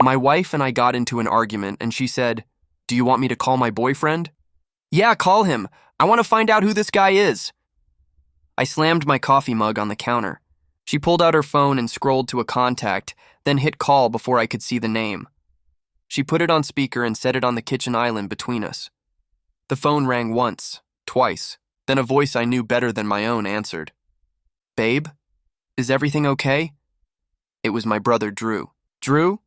My wife and I got into an argument and she said, "Do you want me to call my boyfriend?" "Yeah, call him. I want to find out who this guy is." I slammed my coffee mug on the counter. She pulled out her phone and scrolled to a contact, then hit call before I could see the name. She put it on speaker and set it on the kitchen island between us. The phone rang once, twice, then a voice I knew better than my own answered. "Babe? Is everything okay?" It was my brother Drew. "Drew?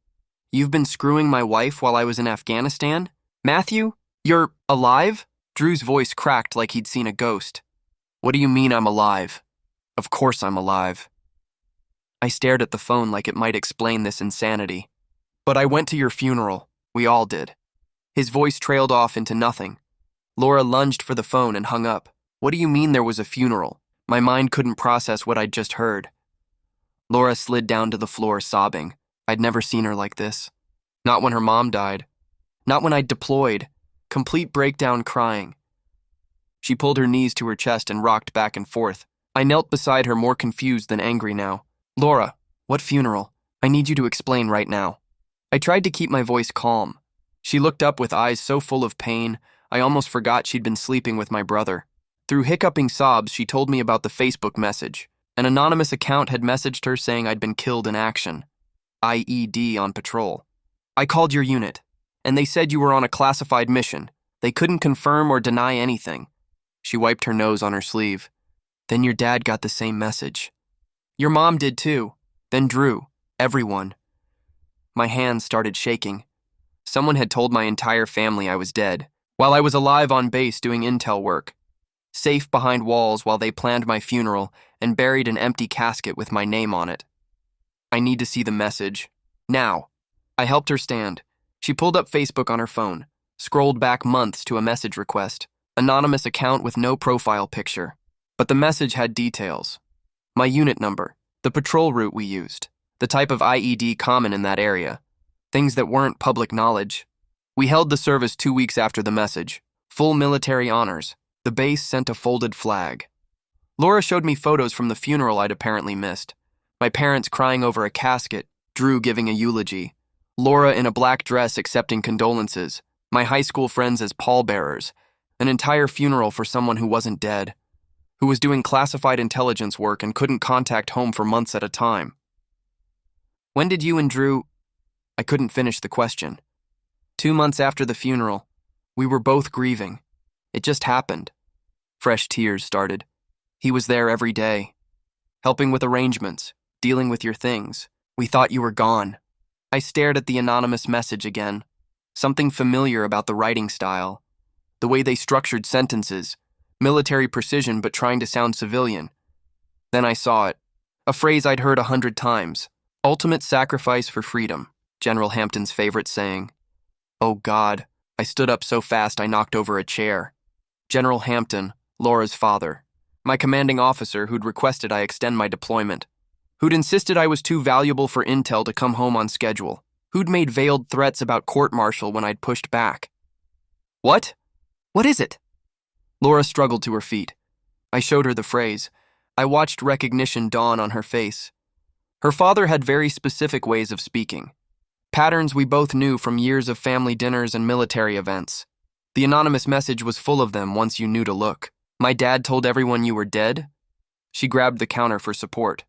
You've been screwing my wife while I was in Afghanistan? Matthew? You're alive?" Drew's voice cracked like he'd seen a ghost. "What do you mean I'm alive? Of course I'm alive." I stared at the phone like it might explain this insanity. "But I went to your funeral. We all did." His voice trailed off into nothing. Laura lunged for the phone and hung up. "What do you mean there was a funeral?" My mind couldn't process what I'd just heard. Laura slid down to the floor sobbing. I'd never seen her like this. Not when her mom died. Not when I'd deployed. Complete breakdown crying. She pulled her knees to her chest and rocked back and forth. I knelt beside her, more confused than angry now. "Laura, what funeral? I need you to explain right now." I tried to keep my voice calm. She looked up with eyes so full of pain, I almost forgot she'd been sleeping with my brother. Through hiccuping sobs, she told me about the Facebook message. An anonymous account had messaged her saying I'd been killed in action. IED on patrol. "I called your unit, and they said you were on a classified mission. They couldn't confirm or deny anything." She wiped her nose on her sleeve. "Then your dad got the same message. Your mom did too. Then Drew. Everyone." My hands started shaking. Someone had told my entire family I was dead, while I was alive on base doing intel work. Safe behind walls while they planned my funeral and buried an empty casket with my name on it. "I need to see the message. Now." I helped her stand. She pulled up Facebook on her phone, scrolled back months to a message request, anonymous account with no profile picture. But the message had details. My unit number, the patrol route we used, the type of IED common in that area, things that weren't public knowledge. We held the service 2 weeks after the message, full military honors. The base sent a folded flag. Laura showed me photos from the funeral I'd apparently missed. My parents crying over a casket, Drew giving a eulogy, Laura in a black dress accepting condolences, my high school friends as pallbearers, an entire funeral for someone who wasn't dead, who was doing classified intelligence work and couldn't contact home for months at a time. "When did you and Drew—" I couldn't finish the question. 2 months after the funeral. We were both grieving. It just happened. Fresh tears started. He was there every day, helping with arrangements, dealing with your things. We thought you were gone. I stared at the anonymous message again. Something familiar about the writing style. The way they structured sentences. Military precision but trying to sound civilian. Then I saw it. A phrase I'd heard 100 times. "Ultimate sacrifice for freedom," General Hampton's favorite saying. Oh God, I stood up so fast I knocked over a chair. General Hampton, Laura's father. My commanding officer who'd requested I extend my deployment. Who'd insisted I was too valuable for intel to come home on schedule. Who'd made veiled threats about court-martial when I'd pushed back. "What? What is it?" Laura struggled to her feet. I showed her the phrase. I watched recognition dawn on her face. Her father had very specific ways of speaking. Patterns we both knew from years of family dinners and military events. The anonymous message was full of them once you knew to look. "My dad told everyone you were dead?" She grabbed the counter for support.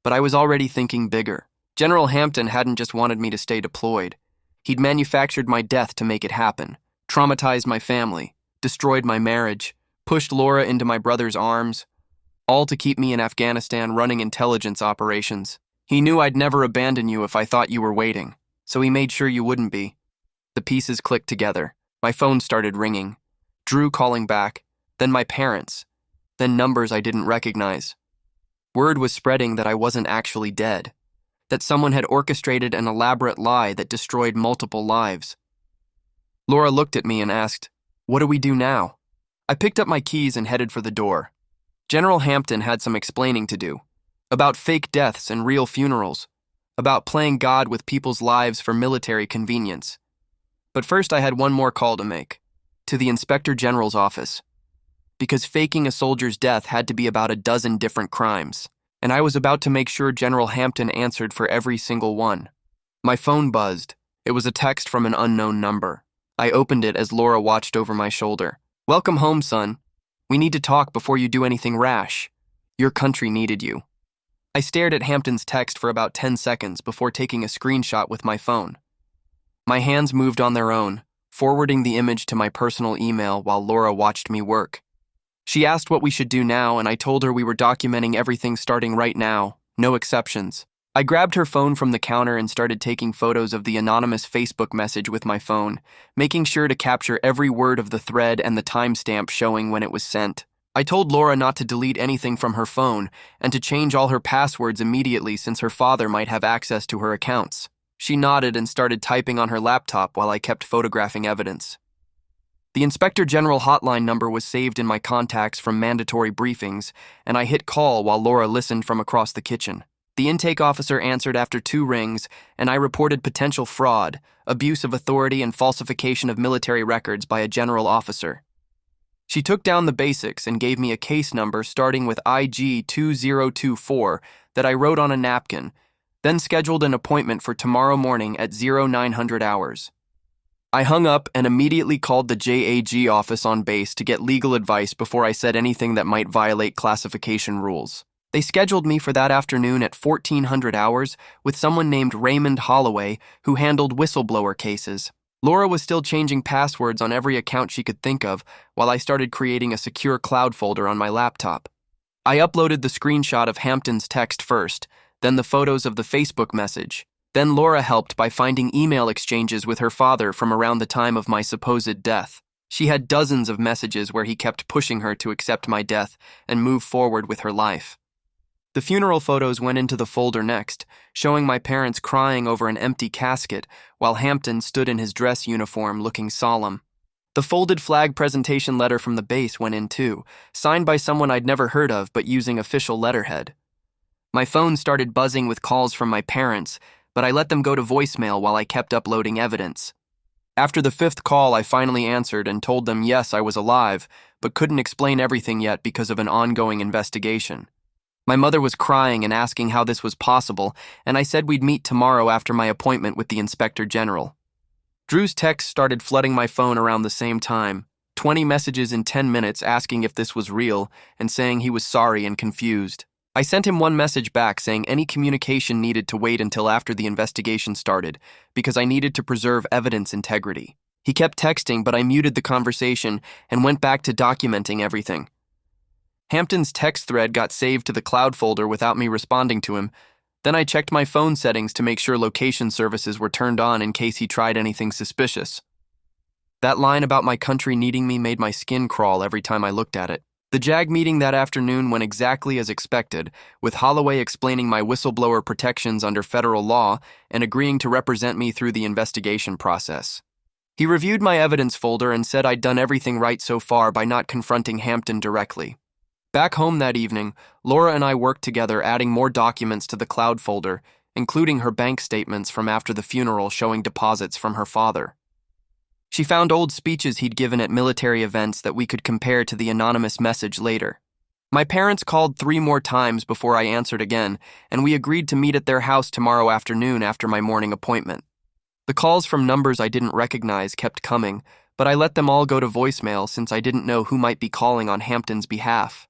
But I was already thinking bigger. General Hampton hadn't just wanted me to stay deployed. He'd manufactured my death to make it happen, traumatized my family, destroyed my marriage, pushed Laura into my brother's arms, all to keep me in Afghanistan running intelligence operations. He knew I'd never abandon you if I thought you were waiting, so he made sure you wouldn't be. The pieces clicked together. My phone started ringing. Drew calling back, then my parents, then numbers I didn't recognize. Word was spreading that I wasn't actually dead, that someone had orchestrated an elaborate lie that destroyed multiple lives. Laura looked at me and asked, "What do we do now?" I picked up my keys and headed for the door. General Hampton had some explaining to do, about fake deaths and real funerals, about playing God with people's lives for military convenience. But first I had one more call to make, to the Inspector General's office. Because faking a soldier's death had to be about a dozen different crimes, and I was about to make sure General Hampton answered for every single one. My phone buzzed. It was a text from an unknown number. I opened it as Laura watched over my shoulder. "Welcome home, son. We need to talk before you do anything rash. Your country needed you." I stared at Hampton's text for about 10 seconds before taking a screenshot with my phone. My hands moved on their own, forwarding the image to my personal email while Laura watched me work. She asked what we should do now, and I told her we were documenting everything starting right now, no exceptions. I grabbed her phone from the counter and started taking photos of the anonymous Facebook message with my phone, making sure to capture every word of the thread and the timestamp showing when it was sent. I told Laura not to delete anything from her phone and to change all her passwords immediately since her father might have access to her accounts. She nodded and started typing on her laptop while I kept photographing evidence. The Inspector General hotline number was saved in my contacts from mandatory briefings, and I hit call while Laura listened from across the kitchen. The intake officer answered after 2 rings, and I reported potential fraud, abuse of authority, and falsification of military records by a general officer. She took down the basics and gave me a case number starting with IG 2024 that I wrote on a napkin, then scheduled an appointment for tomorrow morning at 0900 hours. I hung up and immediately called the JAG office on base to get legal advice before I said anything that might violate classification rules. They scheduled me for that afternoon at 1400 hours with someone named Raymond Holloway who handled whistleblower cases. Laura was still changing passwords on every account she could think of while I started creating a secure cloud folder on my laptop. I uploaded the screenshot of Hampton's text first, then the photos of the Facebook message. Then Laura helped by finding email exchanges with her father from around the time of my supposed death. She had dozens of messages where he kept pushing her to accept my death and move forward with her life. The funeral photos went into the folder next, showing my parents crying over an empty casket while Hampton stood in his dress uniform looking solemn. The folded flag presentation letter from the base went in too, signed by someone I'd never heard of but using official letterhead. My phone started buzzing with calls from my parents, but I let them go to voicemail while I kept uploading evidence. After the 5th call, I finally answered and told them yes, I was alive, but couldn't explain everything yet because of an ongoing investigation. My mother was crying and asking how this was possible, and I said we'd meet tomorrow after my appointment with the Inspector General. Drew's texts started flooding my phone around the same time, 20 messages in 10 minutes asking if this was real and saying he was sorry and confused. I sent him one message back saying any communication needed to wait until after the investigation started because I needed to preserve evidence integrity. He kept texting, but I muted the conversation and went back to documenting everything. Hampton's text thread got saved to the cloud folder without me responding to him. Then I checked my phone settings to make sure location services were turned on in case he tried anything suspicious. That line about my country needing me made my skin crawl every time I looked at it. The JAG meeting that afternoon went exactly as expected, with Holloway explaining my whistleblower protections under federal law and agreeing to represent me through the investigation process. He reviewed my evidence folder and said I'd done everything right so far by not confronting Hampton directly. Back home that evening, Laura and I worked together adding more documents to the cloud folder, including her bank statements from after the funeral showing deposits from her father. She found old speeches he'd given at military events that we could compare to the anonymous message later. My parents called 3 more times before I answered again, and we agreed to meet at their house tomorrow afternoon after my morning appointment. The calls from numbers I didn't recognize kept coming, but I let them all go to voicemail since I didn't know who might be calling on Hampton's behalf.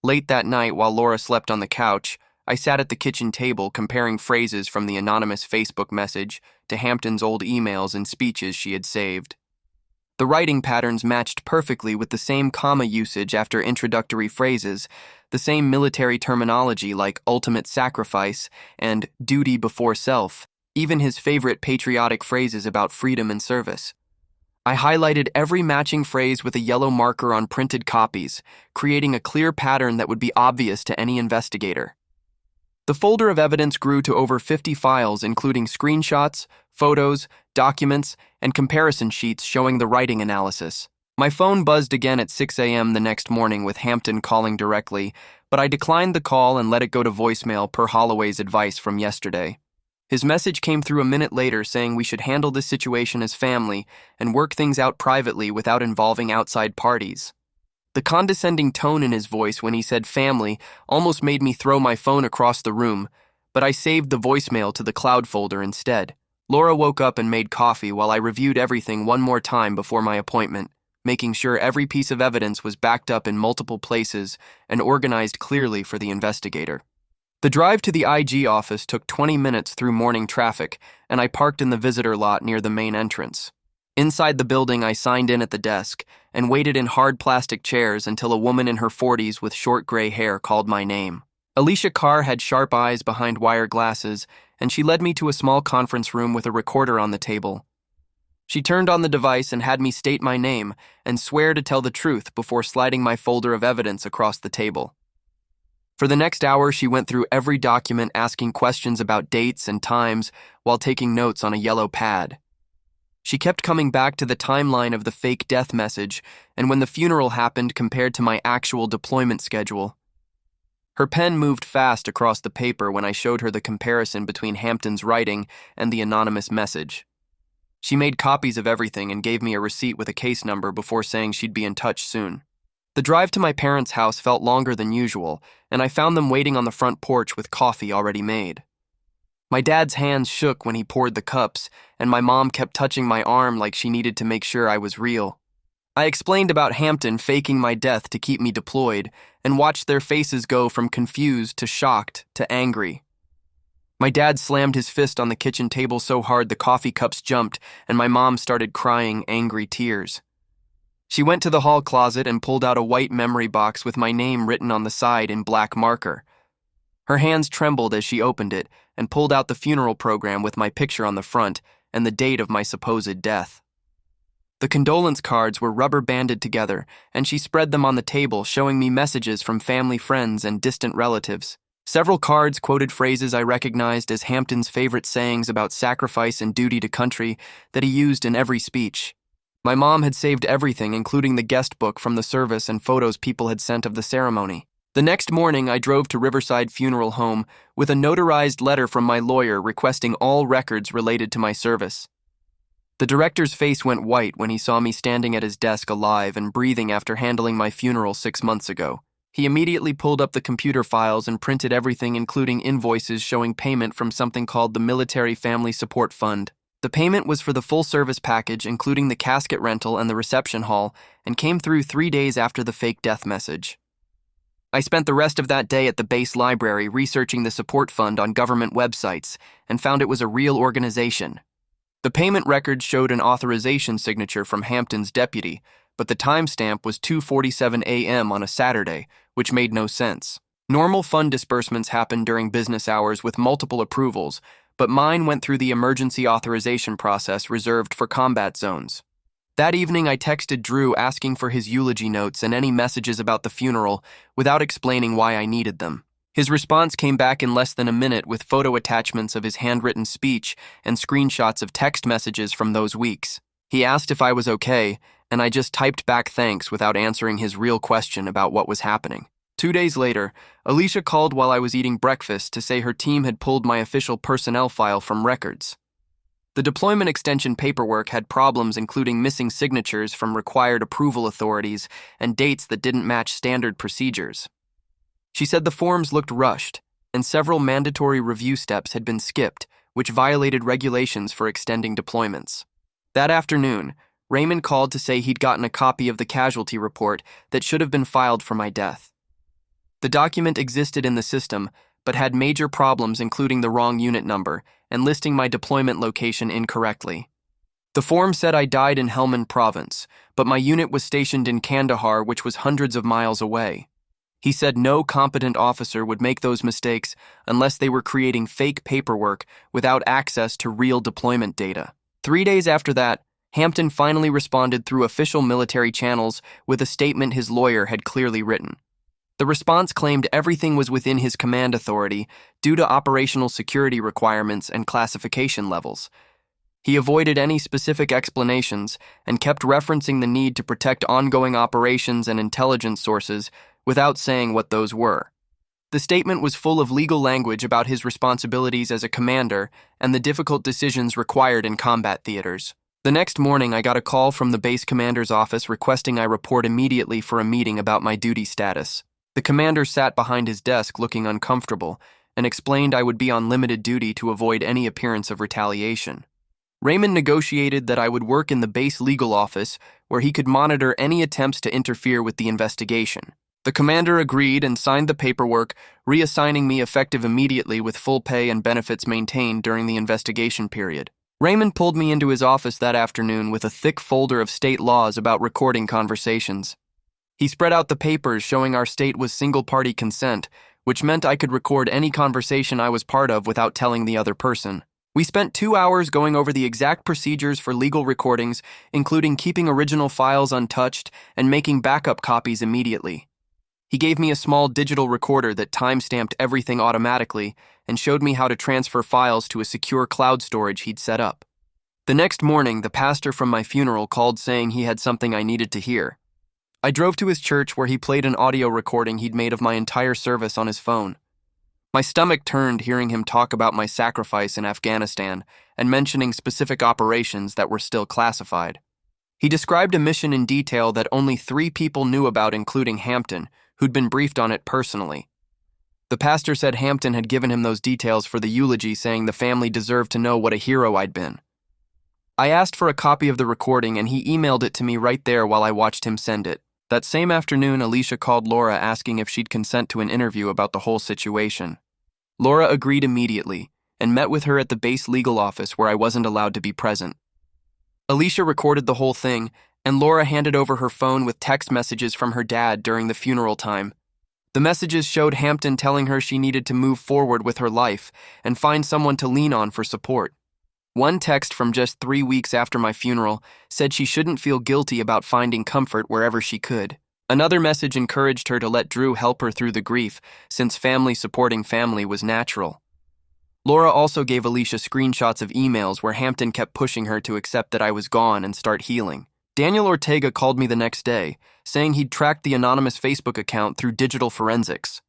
Late that night, while Laura slept on the couch, I sat at the kitchen table comparing phrases from the anonymous Facebook message to Hampton's old emails and speeches she had saved. The writing patterns matched perfectly with the same comma usage after introductory phrases, the same military terminology like ultimate sacrifice and duty before self, even his favorite patriotic phrases about freedom and service. I highlighted every matching phrase with a yellow marker on printed copies, creating a clear pattern that would be obvious to any investigator. The folder of evidence grew to over 50 files, including screenshots, photos, documents, and comparison sheets showing the writing analysis. My phone buzzed again at 6 a.m. the next morning with Hampton calling directly, but I declined the call and let it go to voicemail per Holloway's advice from yesterday. His message came through a minute later saying we should handle this situation as family and work things out privately without involving outside parties. The condescending tone in his voice when he said family almost made me throw my phone across the room, but I saved the voicemail to the cloud folder instead. Laura woke up and made coffee while I reviewed everything one more time before my appointment, making sure every piece of evidence was backed up in multiple places and organized clearly for the investigator. The drive to the IG office took 20 minutes through morning traffic, and I parked in the visitor lot near the main entrance. Inside the building, I signed in at the desk and waited in hard plastic chairs until a woman in her 40s with short gray hair called my name. Alicia Carr had sharp eyes behind wire glasses, and she led me to a small conference room with a recorder on the table. She turned on the device and had me state my name and swear to tell the truth before sliding my folder of evidence across the table. For the next hour, she went through every document asking questions about dates and times while taking notes on a yellow pad. She kept coming back to the timeline of the fake death message and when the funeral happened compared to my actual deployment schedule. Her pen moved fast across the paper when I showed her the comparison between Hampton's writing and the anonymous message. She made copies of everything and gave me a receipt with a case number before saying she'd be in touch soon. The drive to my parents' house felt longer than usual, and I found them waiting on the front porch with coffee already made. My dad's hands shook when he poured the cups, and my mom kept touching my arm like she needed to make sure I was real. I explained about Hampton faking my death to keep me deployed, and watched their faces go from confused to shocked to angry. My dad slammed his fist on the kitchen table so hard the coffee cups jumped, and my mom started crying angry tears. She went to the hall closet and pulled out a white memory box with my name written on the side in black marker. Her hands trembled as she opened it and pulled out the funeral program with my picture on the front and the date of my supposed death. The condolence cards were rubber-banded together, and she spread them on the table, showing me messages from family friends and distant relatives. Several cards quoted phrases I recognized as Hampton's favorite sayings about sacrifice and duty to country that he used in every speech. My mom had saved everything, including the guest book from the service and photos people had sent of the ceremony. The next morning, I drove to Riverside Funeral Home with a notarized letter from my lawyer requesting all records related to my service. The director's face went white when he saw me standing at his desk alive and breathing after handling my funeral 6 months ago. He immediately pulled up the computer files and printed everything, including invoices showing payment from something called the Military Family Support Fund. The payment was for the full service package, including the casket rental and the reception hall, and came through 3 days after the fake death message. I spent the rest of that day at the base library researching the support fund on government websites and found it was a real organization. The payment records showed an authorization signature from Hampton's deputy, but the timestamp was 2:47 a.m. on a Saturday, which made no sense. Normal fund disbursements happen during business hours with multiple approvals, but mine went through the emergency authorization process reserved for combat zones. That evening, I texted Drew asking for his eulogy notes and any messages about the funeral without explaining why I needed them. His response came back in less than a minute with photo attachments of his handwritten speech and screenshots of text messages from those weeks. He asked if I was okay, and I just typed back thanks without answering his real question about what was happening. 2 days later, Alicia called while I was eating breakfast to say her team had pulled my official personnel file from records. The deployment extension paperwork had problems, including missing signatures from required approval authorities and dates that didn't match standard procedures. She said the forms looked rushed, and several mandatory review steps had been skipped, which violated regulations for extending deployments. That afternoon, Raymond called to say he'd gotten a copy of the casualty report that should have been filed for my death. The document existed in the system, but had major problems, including the wrong unit number and listing my deployment location incorrectly. The form said I died in Helmand Province, but my unit was stationed in Kandahar, which was hundreds of miles away. He said no competent officer would make those mistakes unless they were creating fake paperwork without access to real deployment data. 3 days after that, Hampton finally responded through official military channels with a statement his lawyer had clearly written. The response claimed everything was within his command authority due to operational security requirements and classification levels. He avoided any specific explanations and kept referencing the need to protect ongoing operations and intelligence sources without saying what those were. The statement was full of legal language about his responsibilities as a commander and the difficult decisions required in combat theaters. The next morning, I got a call from the base commander's office requesting I report immediately for a meeting about my duty status. The commander sat behind his desk looking uncomfortable and explained I would be on limited duty to avoid any appearance of retaliation. Raymond negotiated that I would work in the base legal office where he could monitor any attempts to interfere with the investigation. The commander agreed and signed the paperwork, reassigning me effective immediately with full pay and benefits maintained during the investigation period. Raymond pulled me into his office that afternoon with a thick folder of state laws about recording conversations. He spread out the papers showing our state was single-party consent, which meant I could record any conversation I was part of without telling the other person. We spent 2 hours going over the exact procedures for legal recordings, including keeping original files untouched and making backup copies immediately. He gave me a small digital recorder that time-stamped everything automatically and showed me how to transfer files to a secure cloud storage he'd set up. The next morning, the pastor from my funeral called saying he had something I needed to hear. I drove to his church where he played an audio recording he'd made of my entire service on his phone. My stomach turned hearing him talk about my sacrifice in Afghanistan and mentioning specific operations that were still classified. He described a mission in detail that only 3 people knew about, including Hampton, who'd been briefed on it personally. The pastor said Hampton had given him those details for the eulogy, saying the family deserved to know what a hero I'd been. I asked for a copy of the recording and he emailed it to me right there while I watched him send it. That same afternoon, Alicia called Laura asking if she'd consent to an interview about the whole situation. Laura agreed immediately and met with her at the base legal office where I wasn't allowed to be present. Alicia recorded the whole thing, and Laura handed over her phone with text messages from her dad during the funeral time. The messages showed Hampton telling her she needed to move forward with her life and find someone to lean on for support. One text from just 3 weeks after my funeral said she shouldn't feel guilty about finding comfort wherever she could. Another message encouraged her to let Drew help her through the grief, since family supporting family was natural. Laura also gave Alicia screenshots of emails where Hampton kept pushing her to accept that I was gone and start healing. Daniel Ortega called me the next day, saying he'd tracked the anonymous Facebook account through digital forensics.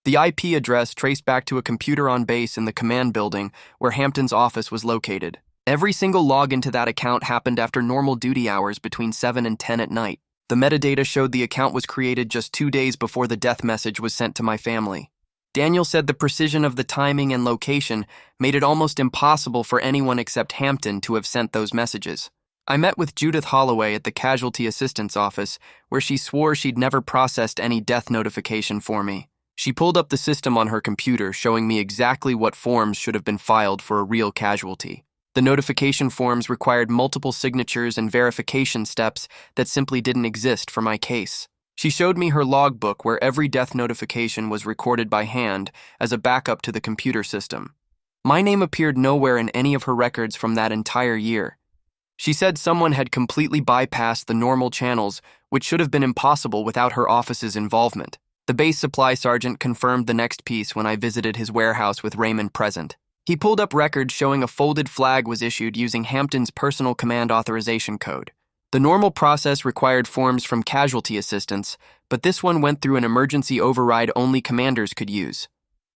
The IP address traced back to a computer on base in the command building where Hampton's office was located. Every single login to that account happened after normal duty hours between 7 and 10 at night. The metadata showed the account was created just 2 days before the death message was sent to my family. Daniel said the precision of the timing and location made it almost impossible for anyone except Hampton to have sent those messages. I met with Judith Holloway at the Casualty Assistance Office, where she swore she'd never processed any death notification for me. She pulled up the system on her computer, showing me exactly what forms should have been filed for a real casualty. The notification forms required multiple signatures and verification steps that simply didn't exist for my case. She showed me her logbook where every death notification was recorded by hand as a backup to the computer system. My name appeared nowhere in any of her records from that entire year. She said someone had completely bypassed the normal channels, which should have been impossible without her office's involvement. The base supply sergeant confirmed the next piece when I visited his warehouse with Raymond present. He pulled up records showing a folded flag was issued using Hampton's personal command authorization code. The normal process required forms from casualty assistance, but this one went through an emergency override only commanders could use.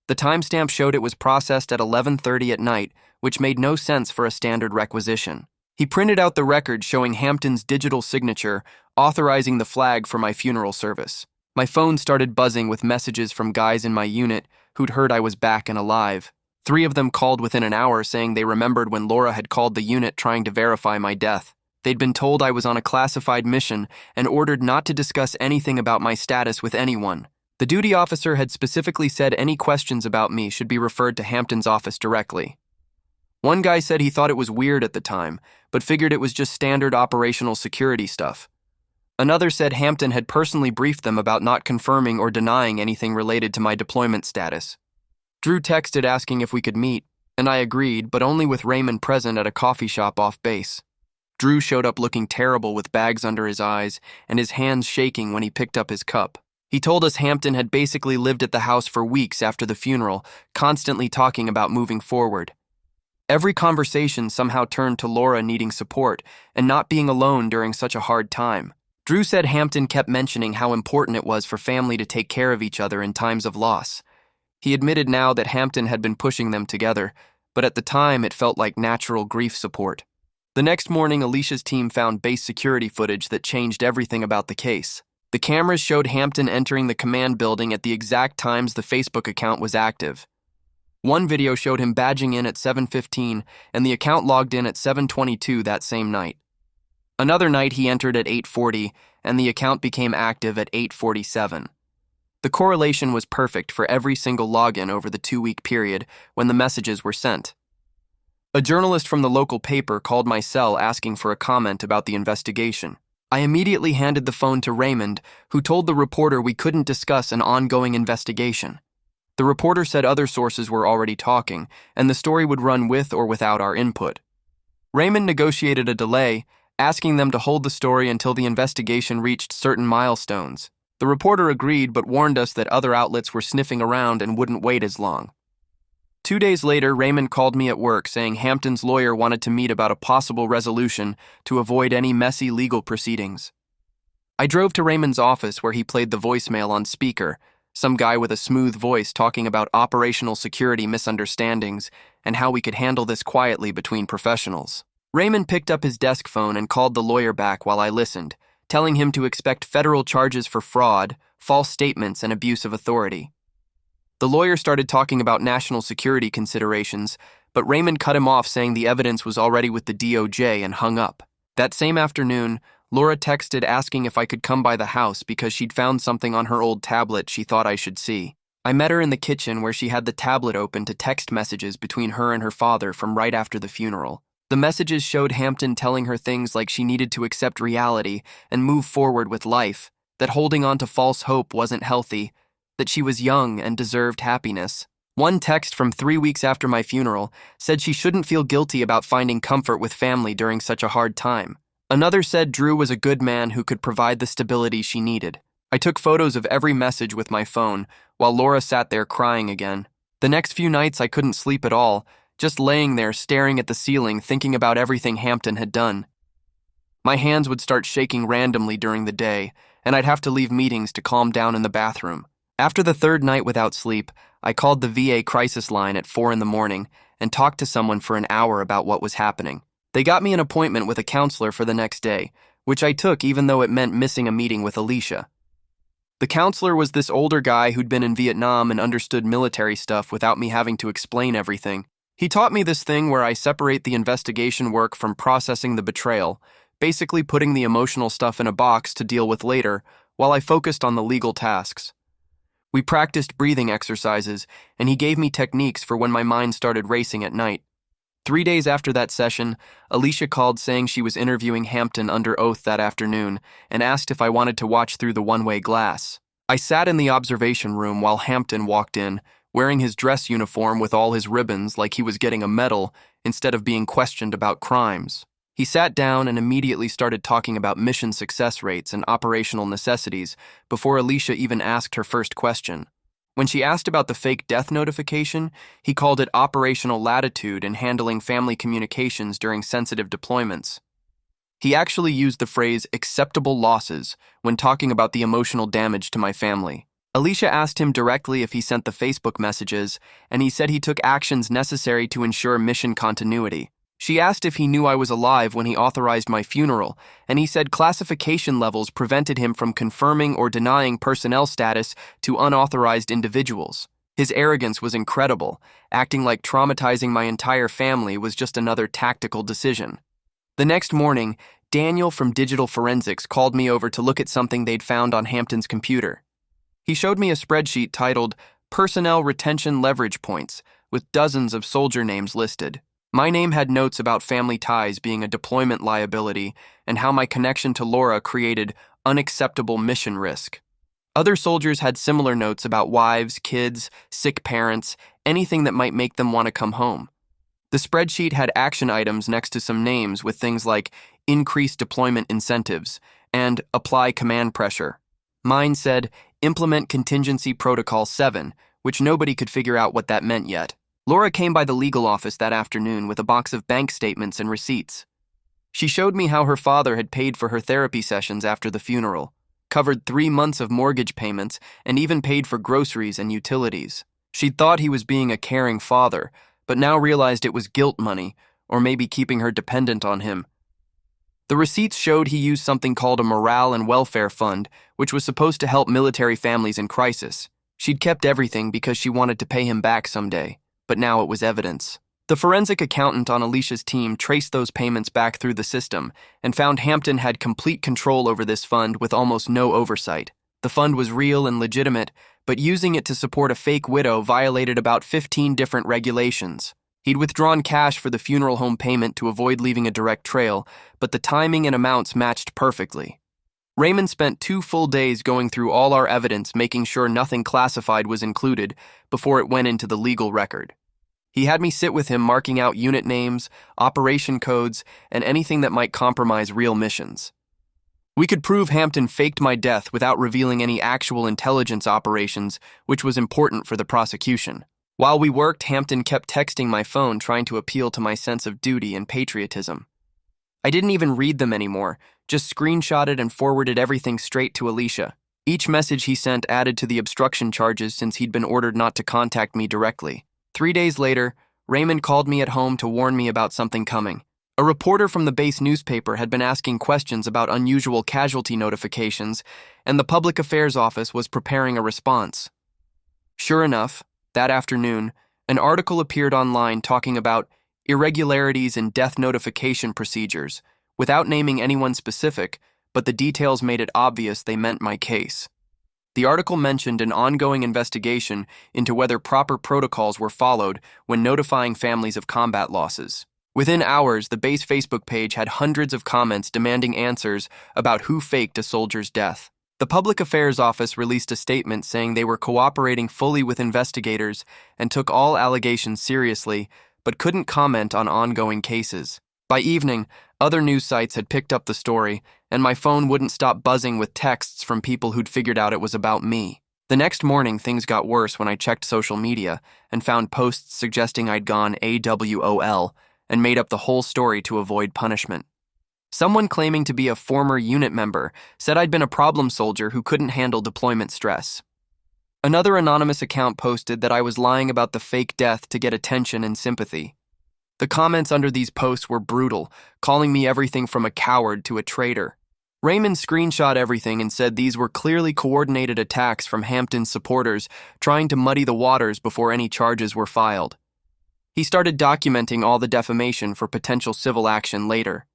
The timestamp showed it was processed at 11:30 at night, which made no sense for a standard requisition. He printed out the record showing Hampton's digital signature, authorizing the flag for my funeral service. My phone started buzzing with messages from guys in my unit who'd heard I was back and alive. 3 of them called within an hour saying they remembered when Laura had called the unit trying to verify my death. They'd been told I was on a classified mission and ordered not to discuss anything about my status with anyone. The duty officer had specifically said any questions about me should be referred to Hampton's office directly. One guy said he thought it was weird at the time, but figured it was just standard operational security stuff. Another said Hampton had personally briefed them about not confirming or denying anything related to my deployment status. Drew texted asking if we could meet, and I agreed, but only with Raymond present at a coffee shop off base. Drew showed up looking terrible with bags under his eyes and his hands shaking when he picked up his cup. He told us Hampton had basically lived at the house for weeks after the funeral, constantly talking about moving forward. Every conversation somehow turned to Laura needing support and not being alone during such a hard time. Drew said Hampton kept mentioning how important it was for family to take care of each other in times of loss. He admitted now that Hampton had been pushing them together, but at the time it felt like natural grief support. The next morning, Alicia's team found base security footage that changed everything about the case. The cameras showed Hampton entering the command building at the exact times the Facebook account was active. One video showed him badging in at 7:15, and the account logged in at 7:22 that same night. Another night he entered at 8:40, and the account became active at 8:47. The correlation was perfect for every single login over the 2-week period when the messages were sent. A journalist from the local paper called my cell asking for a comment about the investigation. I immediately handed the phone to Raymond, who told the reporter we couldn't discuss an ongoing investigation. The reporter said other sources were already talking, and the story would run with or without our input. Raymond negotiated a delay, asking them to hold the story until the investigation reached certain milestones. The reporter agreed but warned us that other outlets were sniffing around and wouldn't wait as long. 2 days later, Raymond called me at work saying Hampton's lawyer wanted to meet about a possible resolution to avoid any messy legal proceedings. I drove to Raymond's office where he played the voicemail on speaker, some guy with a smooth voice talking about operational security misunderstandings and how we could handle this quietly between professionals. Raymond picked up his desk phone and called the lawyer back while I listened, telling him to expect federal charges for fraud, false statements, and abuse of authority. The lawyer started talking about national security considerations, but Raymond cut him off saying the evidence was already with the DOJ and hung up. That same afternoon, Laura texted asking if I could come by the house because she'd found something on her old tablet she thought I should see. I met her in the kitchen where she had the tablet open to text messages between her and her father from right after the funeral. The messages showed Hampton telling her things like she needed to accept reality and move forward with life, that holding on to false hope wasn't healthy, that she was young and deserved happiness. One text from 3 weeks after my funeral said she shouldn't feel guilty about finding comfort with family during such a hard time. Another said Drew was a good man who could provide the stability she needed. I took photos of every message with my phone while Laura sat there crying again. The next few nights I couldn't sleep at all, just laying there staring at the ceiling thinking about everything Hampton had done. My hands would start shaking randomly during the day, and I'd have to leave meetings to calm down in the bathroom. After the third night without sleep, I called the VA crisis line at 4 a.m. and talked to someone for an hour about what was happening. They got me an appointment with a counselor for the next day, which I took even though it meant missing a meeting with Alicia. The counselor was this older guy who'd been in Vietnam and understood military stuff without me having to explain everything. He taught me this thing where I separate the investigation work from processing the betrayal, basically putting the emotional stuff in a box to deal with later, while I focused on the legal tasks. We practiced breathing exercises, and he gave me techniques for when my mind started racing at night. 3 days after that session, Alicia called saying she was interviewing Hampton under oath that afternoon and asked if I wanted to watch through the one-way glass. I sat in the observation room while Hampton walked in, wearing his dress uniform with all his ribbons like he was getting a medal instead of being questioned about crimes. He sat down and immediately started talking about mission success rates and operational necessities before Alicia even asked her first question. When she asked about the fake death notification, he called it operational latitude in handling family communications during sensitive deployments. He actually used the phrase acceptable losses when talking about the emotional damage to my family. Alicia asked him directly if he sent the Facebook messages, and he said he took actions necessary to ensure mission continuity. She asked if he knew I was alive when he authorized my funeral, and he said classification levels prevented him from confirming or denying personnel status to unauthorized individuals. His arrogance was incredible, acting like traumatizing my entire family was just another tactical decision. The next morning, Daniel from Digital Forensics called me over to look at something they'd found on Hampton's computer. He showed me a spreadsheet titled Personnel Retention Leverage Points, with dozens of soldier names listed. My name had notes about family ties being a deployment liability and how my connection to Laura created unacceptable mission risk. Other soldiers had similar notes about wives, kids, sick parents, anything that might make them want to come home. The spreadsheet had action items next to some names with things like increase deployment incentives and apply command pressure. Mine said implement contingency protocol 7, which nobody could figure out what that meant yet. Laura came by the legal office that afternoon with a box of bank statements and receipts. She showed me how her father had paid for her therapy sessions after the funeral, covered 3 months of mortgage payments, and even paid for groceries and utilities. She'd thought he was being a caring father, but now realized it was guilt money, or maybe keeping her dependent on him. The receipts showed he used something called a morale and welfare fund, which was supposed to help military families in crisis. She'd kept everything because she wanted to pay him back someday. but now it was evidence. The forensic accountant on Alicia's team traced those payments back through the system and found Hampton had complete control over this fund with almost no oversight. The fund was real and legitimate, but using it to support a fake widow violated about 15 different regulations. He'd withdrawn cash for the funeral home payment to avoid leaving a direct trail, but the timing and amounts matched perfectly. Raymond spent 2 full days going through all our evidence, making sure nothing classified was included before it went into the legal record. He had me sit with him marking out unit names, operation codes, and anything that might compromise real missions. We could prove Hampton faked my death without revealing any actual intelligence operations, which was important for the prosecution. While we worked, Hampton kept texting my phone trying to appeal to my sense of duty and patriotism. I didn't even read them anymore, just screenshotted and forwarded everything straight to Alicia. Each message he sent added to the obstruction charges since he'd been ordered not to contact me directly. 3 days later, Raymond called me at home to warn me about something coming. A reporter from the base newspaper had been asking questions about unusual casualty notifications, and the public affairs office was preparing a response. Sure enough, that afternoon, an article appeared online talking about irregularities in death notification procedures, without naming anyone specific, but the details made it obvious they meant my case. The article mentioned an ongoing investigation into whether proper protocols were followed when notifying families of combat losses. Within hours, the base Facebook page had hundreds of comments demanding answers about who faked a soldier's death. The Public Affairs Office released a statement saying they were cooperating fully with investigators and took all allegations seriously, but couldn't comment on ongoing cases. By evening, other news sites had picked up the story, and my phone wouldn't stop buzzing with texts from people who'd figured out it was about me. The next morning, things got worse when I checked social media and found posts suggesting I'd gone AWOL and made up the whole story to avoid punishment. Someone claiming to be a former unit member said I'd been a problem soldier who couldn't handle deployment stress. Another anonymous account posted that I was lying about the fake death to get attention and sympathy. The comments under these posts were brutal, calling me everything from a coward to a traitor. Raymond screenshot everything and said these were clearly coordinated attacks from Hampton's supporters trying to muddy the waters before any charges were filed. He started documenting all the defamation for potential civil action later.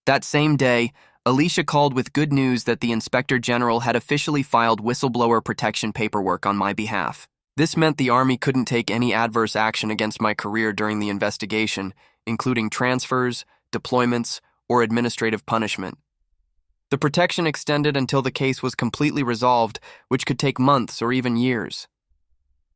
That same day, Alicia called with good news that the Inspector General had officially filed whistleblower protection paperwork on my behalf. This meant the Army couldn't take any adverse action against my career during the investigation, including transfers, deployments, or administrative punishment. The protection extended until the case was completely resolved, which could take months or even years.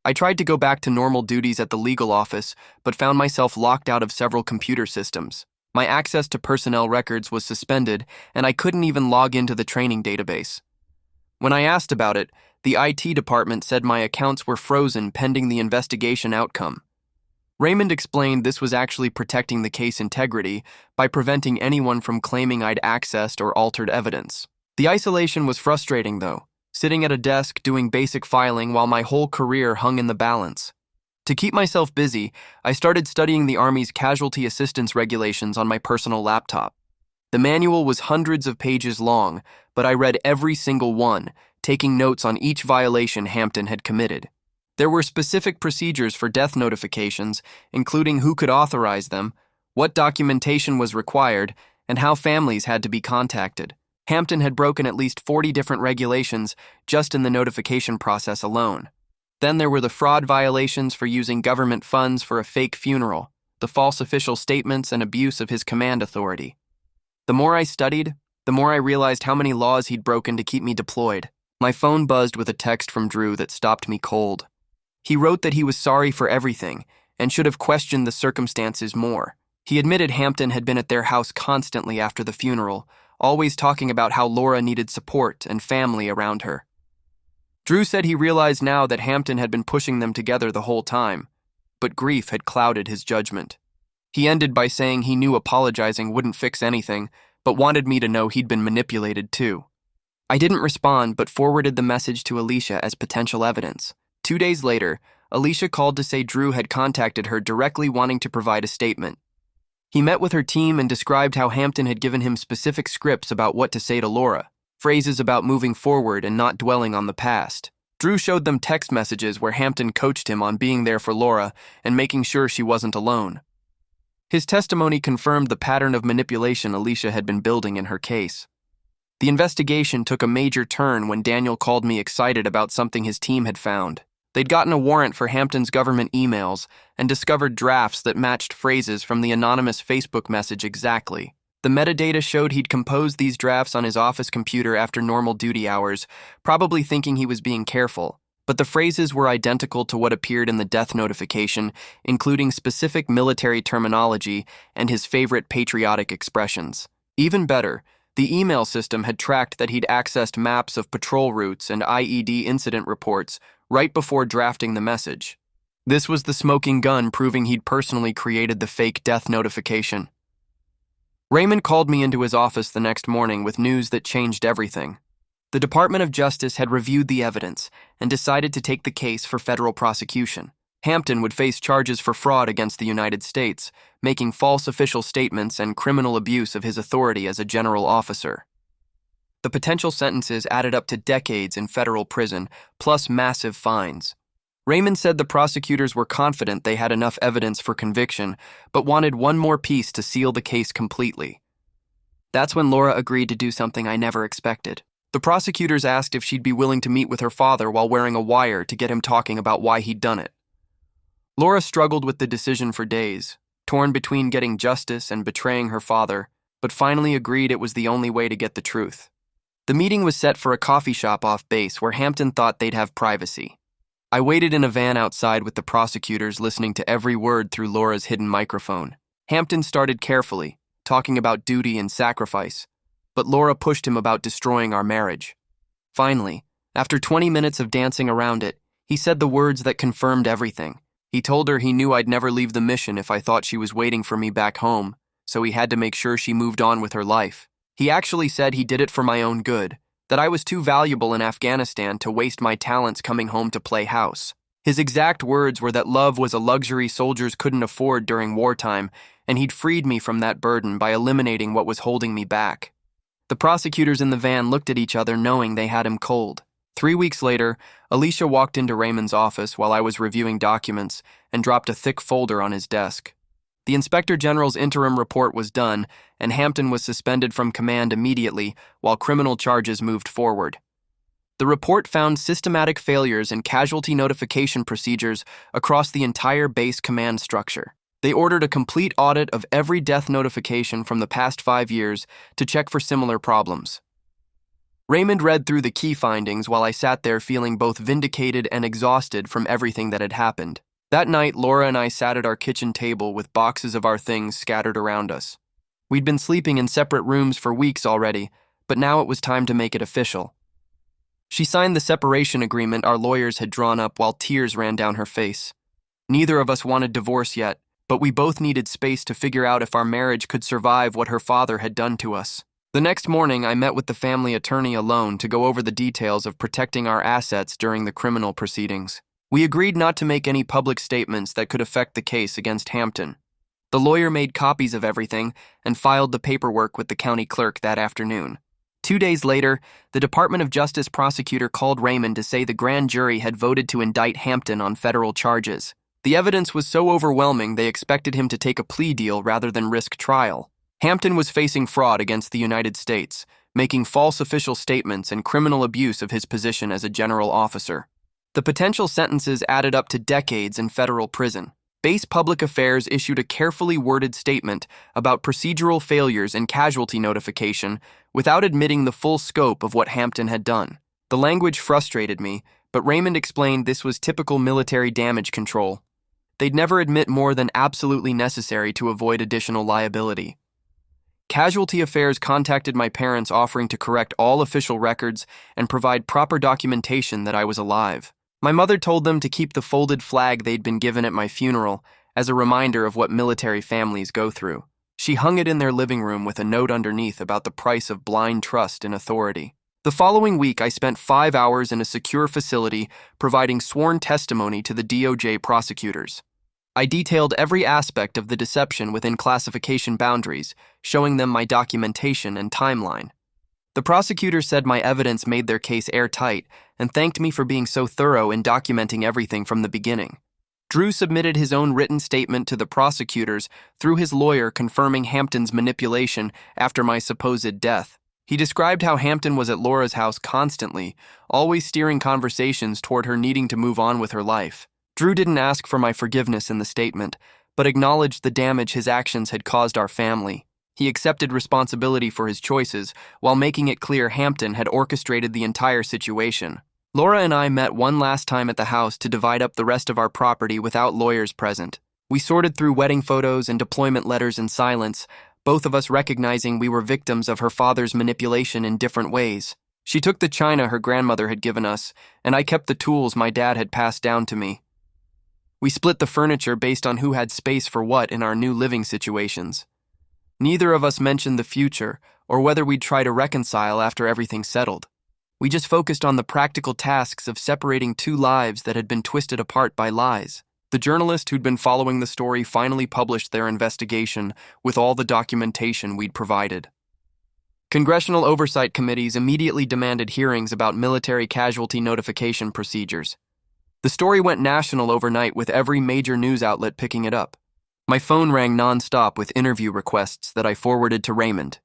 I tried to go back to normal duties at the legal office, but found myself locked out of several computer systems. My access to personnel records was suspended, and I couldn't even log into the training database. When I asked about it, the IT department said my accounts were frozen pending the investigation outcome. Raymond explained this was actually protecting the case integrity by preventing anyone from claiming I'd accessed or altered evidence. The isolation was frustrating, though, sitting at a desk doing basic filing while my whole career hung in the balance. To keep myself busy, I started studying the Army's casualty assistance regulations on my personal laptop. The manual was hundreds of pages long, but I read every single one, taking notes on each violation Hampton had committed. There were specific procedures for death notifications, including who could authorize them, what documentation was required, and how families had to be contacted. Hampton had broken at least 40 different regulations just in the notification process alone. Then there were the fraud violations for using government funds for a fake funeral, the false official statements, and abuse of his command authority. The more I studied, the more I realized how many laws he'd broken to keep me deployed. My phone buzzed with a text from Drew that stopped me cold. He wrote that he was sorry for everything and should have questioned the circumstances more. He admitted Hampton had been at their house constantly after the funeral, always talking about how Laura needed support and family around her. Drew said he realized now that Hampton had been pushing them together the whole time, but grief had clouded his judgment. He ended by saying he knew apologizing wouldn't fix anything, but wanted me to know he'd been manipulated too. I didn't respond, but forwarded the message to Alicia as potential evidence. 2 days later, Alicia called to say Drew had contacted her directly wanting to provide a statement. He met with her team and described how Hampton had given him specific scripts about what to say to Laura, phrases about moving forward and not dwelling on the past. Drew showed them text messages where Hampton coached him on being there for Laura and making sure she wasn't alone. His testimony confirmed the pattern of manipulation Alicia had been building in her case. The investigation took a major turn when Daniel called me excited about something his team had found. They'd gotten a warrant for Hampton's government emails and discovered drafts that matched phrases from the anonymous Facebook message exactly. The metadata showed he'd composed these drafts on his office computer after normal duty hours, probably thinking he was being careful. But the phrases were identical to what appeared in the death notification, including specific military terminology and his favorite patriotic expressions. Even better, the email system had tracked that he'd accessed maps of patrol routes and IED incident reports right before drafting the message. This was the smoking gun proving he'd personally created the fake death notification. Raymond called me into his office the next morning with news that changed everything. The Department of Justice had reviewed the evidence and decided to take the case for federal prosecution. Hampton would face charges for fraud against the United States, making false official statements and criminal abuse of his authority as a general officer. The potential sentences added up to decades in federal prison, plus massive fines. Raymond said the prosecutors were confident they had enough evidence for conviction, but wanted one more piece to seal the case completely. That's when Laura agreed to do something I never expected. The prosecutors asked if she'd be willing to meet with her father while wearing a wire to get him talking about why he'd done it. Laura struggled with the decision for days, torn between getting justice and betraying her father, but finally agreed it was the only way to get the truth. The meeting was set for a coffee shop off base where Hampton thought they'd have privacy. I waited in a van outside with the prosecutors listening to every word through Laura's hidden microphone. Hampton started carefully, talking about duty and sacrifice, but Laura pushed him about destroying our marriage. Finally, after 20 minutes of dancing around it, he said the words that confirmed everything. He told her he knew I'd never leave the mission if I thought she was waiting for me back home, so he had to make sure she moved on with her life. He actually said he did it for my own good, that I was too valuable in Afghanistan to waste my talents coming home to play house. His exact words were that love was a luxury soldiers couldn't afford during wartime, and he'd freed me from that burden by eliminating what was holding me back. The prosecutors in the van looked at each other knowing they had him cold. 3 weeks later, Alicia walked into Raymond's office while I was reviewing documents and dropped a thick folder on his desk. The Inspector General's interim report was done, and Hampton was suspended from command immediately while criminal charges moved forward. The report found systematic failures in casualty notification procedures across the entire base command structure. They ordered a complete audit of every death notification from the past 5 years to check for similar problems. Raymond read through the key findings while I sat there feeling both vindicated and exhausted from everything that had happened. That night, Laura and I sat at our kitchen table with boxes of our things scattered around us. We'd been sleeping in separate rooms for weeks already, but now it was time to make it official. She signed the separation agreement our lawyers had drawn up while tears ran down her face. Neither of us wanted divorce yet, but we both needed space to figure out if our marriage could survive what her father had done to us. The next morning, I met with the family attorney alone to go over the details of protecting our assets during the criminal proceedings. We agreed not to make any public statements that could affect the case against Hampton. The lawyer made copies of everything and filed the paperwork with the county clerk that afternoon. 2 days later, the Department of Justice prosecutor called Raymond to say the grand jury had voted to indict Hampton on federal charges. The evidence was so overwhelming they expected him to take a plea deal rather than risk trial. Hampton was facing fraud against the United States, making false official statements and criminal abuse of his position as a general officer. The potential sentences added up to decades in federal prison. Base Public Affairs issued a carefully worded statement about procedural failures in casualty notification without admitting the full scope of what Hampton had done. The language frustrated me, but Raymond explained this was typical military damage control. They'd never admit more than absolutely necessary to avoid additional liability. Casualty Affairs contacted my parents offering to correct all official records and provide proper documentation that I was alive. My mother told them to keep the folded flag they'd been given at my funeral as a reminder of what military families go through. She hung it in their living room with a note underneath about the price of blind trust in authority. The following week, I spent 5 hours in a secure facility providing sworn testimony to the DOJ prosecutors. I detailed every aspect of the deception within classification boundaries, showing them my documentation and timeline. The prosecutor said my evidence made their case airtight and thanked me for being so thorough in documenting everything from the beginning. Drew submitted his own written statement to the prosecutors through his lawyer confirming Hampton's manipulation after my supposed death. He described how Hampton was at Laura's house constantly, always steering conversations toward her needing to move on with her life. Drew didn't ask for my forgiveness in the statement, but acknowledged the damage his actions had caused our family. He accepted responsibility for his choices, while making it clear Hampton had orchestrated the entire situation. Laura and I met one last time at the house to divide up the rest of our property without lawyers present. We sorted through wedding photos and deployment letters in silence, both of us recognizing we were victims of her father's manipulation in different ways. She took the china her grandmother had given us, and I kept the tools my dad had passed down to me. We split the furniture based on who had space for what in our new living situations. Neither of us mentioned the future or whether we'd try to reconcile after everything settled. We just focused on the practical tasks of separating two lives that had been twisted apart by lies. The journalist who'd been following the story finally published their investigation with all the documentation we'd provided. Congressional oversight committees immediately demanded hearings about military casualty notification procedures. The story went national overnight with every major news outlet picking it up. My phone rang nonstop with interview requests that I forwarded to Raymond.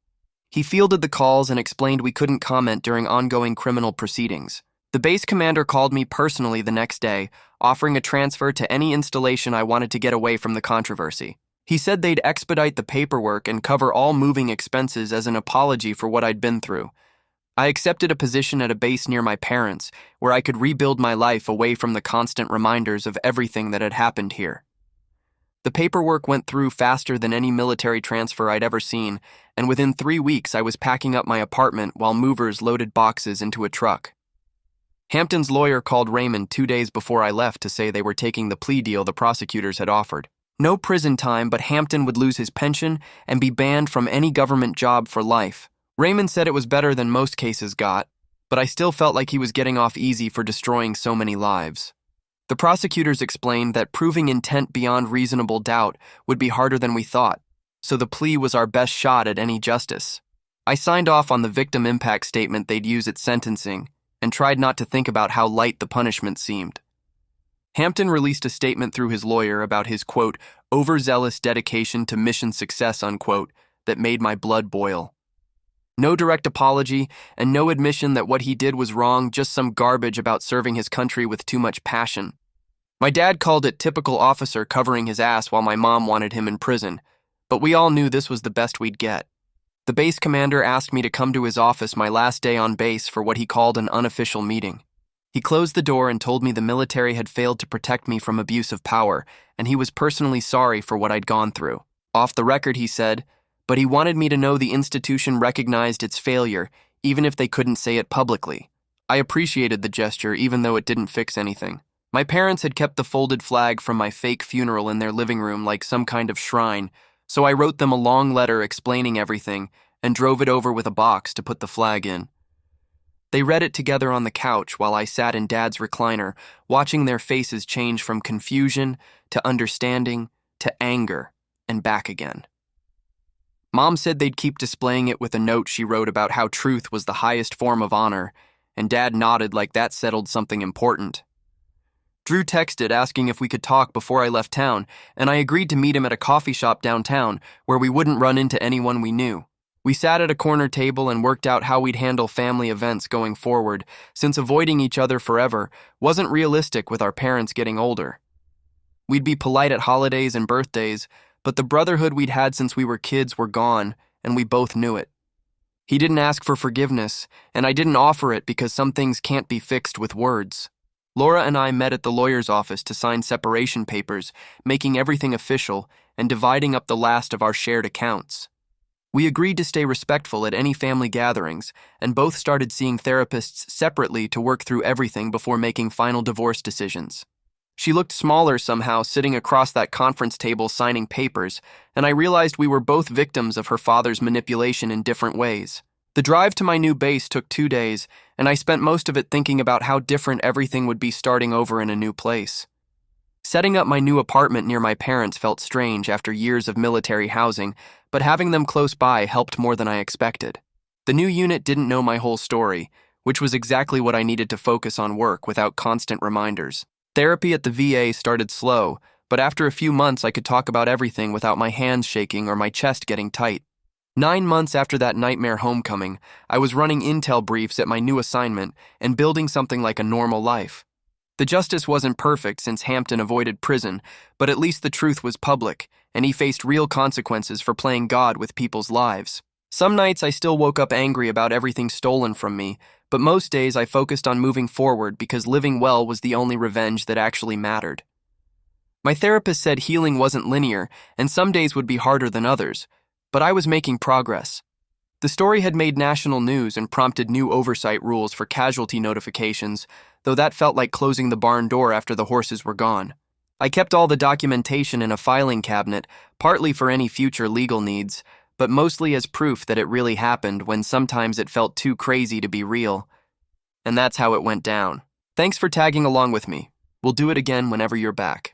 He fielded the calls and explained we couldn't comment during ongoing criminal proceedings. The base commander called me personally the next day, offering a transfer to any installation I wanted to get away from the controversy. He said they'd expedite the paperwork and cover all moving expenses as an apology for what I'd been through. I accepted a position at a base near my parents, where I could rebuild my life away from the constant reminders of everything that had happened here. The paperwork went through faster than any military transfer I'd ever seen, and within 3 weeks I was packing up my apartment while movers loaded boxes into a truck. Hampton's lawyer called Raymond 2 days before I left to say they were taking the plea deal the prosecutors had offered. No prison time, but Hampton would lose his pension and be banned from any government job for life. Raymond said it was better than most cases got, but I still felt like he was getting off easy for destroying so many lives. The prosecutors explained that proving intent beyond reasonable doubt would be harder than we thought, so the plea was our best shot at any justice. I signed off on the victim impact statement they'd use at sentencing and tried not to think about how light the punishment seemed. Hampton released a statement through his lawyer about his, quote, overzealous dedication to mission success, unquote, that made my blood boil. No direct apology, and no admission that what he did was wrong, just some garbage about serving his country with too much passion. My dad called it typical officer covering his ass while my mom wanted him in prison, but we all knew this was the best we'd get. The base commander asked me to come to his office my last day on base for what he called an unofficial meeting. He closed the door and told me the military had failed to protect me from abuse of power, and he was personally sorry for what I'd gone through. Off the record, he said, but he wanted me to know the institution recognized its failure, even if they couldn't say it publicly. I appreciated the gesture, even though it didn't fix anything. My parents had kept the folded flag from my fake funeral in their living room like some kind of shrine, so I wrote them a long letter explaining everything and drove it over with a box to put the flag in. They read it together on the couch while I sat in Dad's recliner, watching their faces change from confusion to understanding to anger and back again. Mom said they'd keep displaying it with a note she wrote about how truth was the highest form of honor, and Dad nodded like that settled something important. Drew texted asking if we could talk before I left town, and I agreed to meet him at a coffee shop downtown where we wouldn't run into anyone we knew. We sat at a corner table and worked out how we'd handle family events going forward, since avoiding each other forever wasn't realistic with our parents getting older. We'd be polite at holidays and birthdays, but the brotherhood we'd had since we were kids were gone, and we both knew it. He didn't ask for forgiveness, and I didn't offer it because some things can't be fixed with words. Laura and I met at the lawyer's office to sign separation papers, making everything official and dividing up the last of our shared accounts. We agreed to stay respectful at any family gatherings, and both started seeing therapists separately to work through everything before making final divorce decisions. She looked smaller somehow sitting across that conference table signing papers, and I realized we were both victims of her father's manipulation in different ways. The drive to my new base took 2 days, and I spent most of it thinking about how different everything would be starting over in a new place. Setting up my new apartment near my parents felt strange after years of military housing, but having them close by helped more than I expected. The new unit didn't know my whole story, which was exactly what I needed to focus on work without constant reminders. Therapy at the VA started slow, but after a few months I could talk about everything without my hands shaking or my chest getting tight. 9 months after that nightmare homecoming, I was running intel briefs at my new assignment and building something like a normal life. The justice wasn't perfect since Hampton avoided prison, but at least the truth was public, and he faced real consequences for playing God with people's lives. Some nights I still woke up angry about everything stolen from me, but most days I focused on moving forward because living well was the only revenge that actually mattered. My therapist said healing wasn't linear, and some days would be harder than others, but I was making progress. The story had made national news and prompted new oversight rules for casualty notifications, though that felt like closing the barn door after the horses were gone. I kept all the documentation in a filing cabinet, partly for any future legal needs, but mostly as proof that it really happened when sometimes it felt too crazy to be real. And that's how it went down. Thanks for tagging along with me. We'll do it again whenever you're back.